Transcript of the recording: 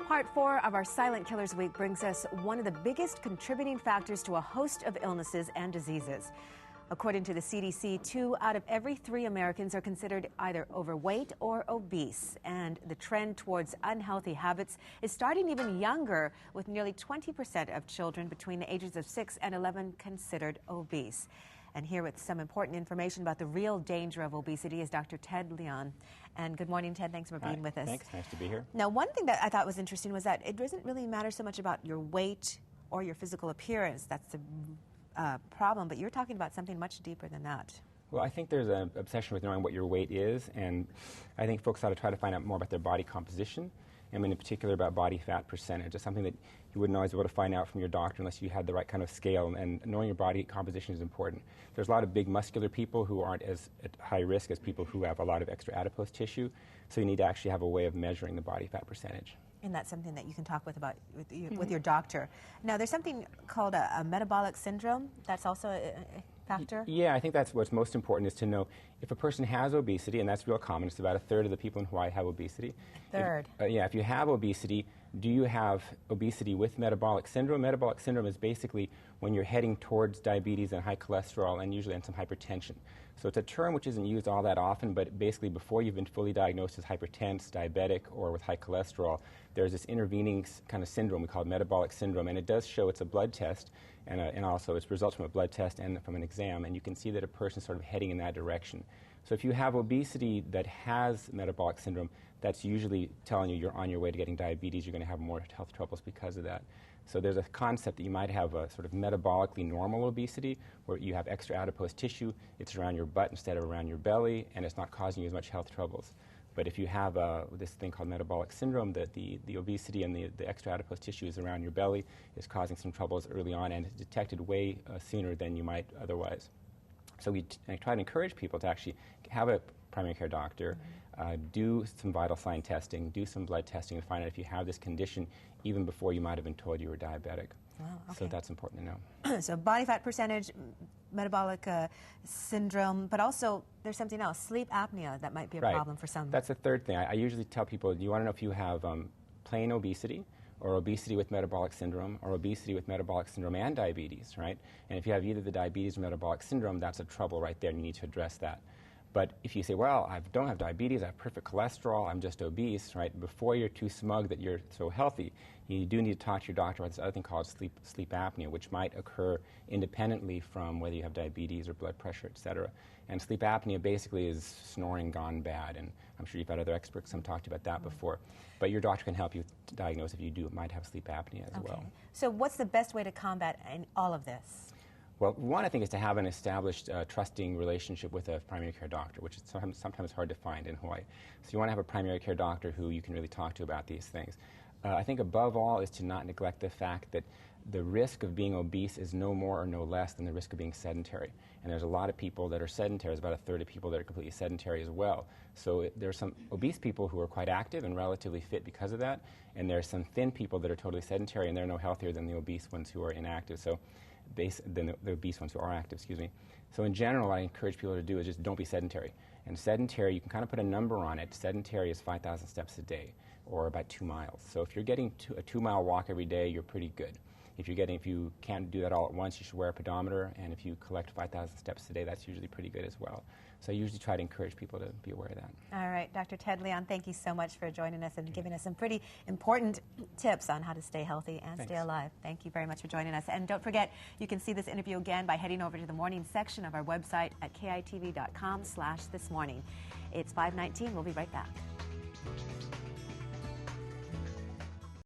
Part 4 of our Silent Killers Week brings us one of the biggest contributing factors to a host of illnesses and diseases. According to the CDC, 2 out of every 3 Americans are considered either overweight or obese. And the trend towards unhealthy habits is starting even younger, with nearly 20% of children between the ages of 6 and 11 considered obese. And here with some important information about the real danger of obesity is Dr. Ted Leon. And good morning, Ted. Thanks for being with us. Thanks. Nice to be here. Now, one thing that I thought was interesting was that it doesn't really matter so much about your weight or your physical appearance. That's the problem, but you're talking about something much deeper than that. Well, I think there's an obsession with knowing what your weight is, and I think folks ought to try to find out more about their body composition, and in particular about body fat percentage. It's something that you wouldn't always be able to find out from your doctor unless you had the right kind of scale, and knowing your body composition is important. There's a lot of big muscular people who aren't as at high risk as people who have a lot of extra adipose tissue, so you need to actually have a way of measuring the body fat percentage. And that's something that you can talk with your doctor. Now, there's something called a metabolic syndrome. That's also a factor? Yeah, I think that's what's most important, is to know if a person has obesity, and that's real common. It's about 1/3 of the people in Hawaii have obesity. Third. If you have obesity, do you have obesity with metabolic syndrome? Metabolic syndrome is basically when you're heading towards diabetes and high cholesterol and usually and some hypertension. So it's a term which isn't used all that often, but basically before you've been fully diagnosed as hypertense, diabetic, or with high cholesterol, there's this intervening kind of syndrome we call it metabolic syndrome, and it does show, it's a blood test, and also it's results from a blood test and from an exam, and you can see that a person's sort of heading in that direction. So if you have obesity that has metabolic syndrome, that's usually telling you you're on your way to getting diabetes. You're going to have more health troubles because of that. So there's a concept that you might have a sort of metabolically normal obesity, where you have extra adipose tissue, it's around your butt instead of around your belly, and it's not causing you as much health troubles. But if you have this thing called metabolic syndrome, that the obesity and the extra adipose tissue is around your belly, is causing some troubles early on, and it's detected way sooner than you might otherwise. So I try to encourage people to actually have a primary care doctor, do some vital sign testing, do some blood testing, and find out if you have this condition even before you might have been told you were diabetic. Wow, okay. So that's important to know. So body fat percentage, metabolic syndrome, but also there's something else, sleep apnea, that might be a problem for some. That's the third thing. I usually tell people, do you want to know if you have plain obesity, or obesity with metabolic syndrome, or obesity with metabolic syndrome and diabetes, right? And if you have either the diabetes or metabolic syndrome, that's a trouble right there, and you need to address that. But if you say, well, I don't have diabetes, I have perfect cholesterol, I'm just obese, right? Before you're too smug that you're so healthy, you do need to talk to your doctor about this other thing called sleep apnea, which might occur independently from whether you have diabetes or blood pressure, et cetera. And sleep apnea basically is snoring gone bad, and I'm sure you've had other experts some talked about that before. But your doctor can help you to diagnose if you might have sleep apnea as well. So what's the best way to combat all of this? Well, one, I think, is to have an established, trusting relationship with a primary care doctor, which is sometimes hard to find in Hawaii. So you want to have a primary care doctor who you can really talk to about these things. I think above all is to not neglect the fact that the risk of being obese is no more or no less than the risk of being sedentary. And there's a lot of people that are sedentary. There's about 1/3 of people that are completely sedentary as well. So there's some obese people who are quite active and relatively fit because of that, and there's some thin people that are totally sedentary, and they're no healthier than the obese ones who are inactive. So than the obese ones who are active, excuse me. So in general, what I encourage people to do is just don't be sedentary. And sedentary, you can kind of put a number on it. Sedentary is 5,000 steps a day, or about 2 miles. So if you're getting a 2-mile walk every day, you're pretty good. If you can't do that all at once, you should wear a pedometer, and if you collect 5,000 steps a day, that's usually pretty good as well. So I usually try to encourage people to be aware of that. All right, Dr. Ted Leon, thank you so much for joining us and giving us some pretty important tips on how to stay healthy and stay alive. Thank you very much for joining us. And don't forget, you can see this interview again by heading over to the morning section of our website at kitv.com/thismorning. It's 5:19. We'll be right back.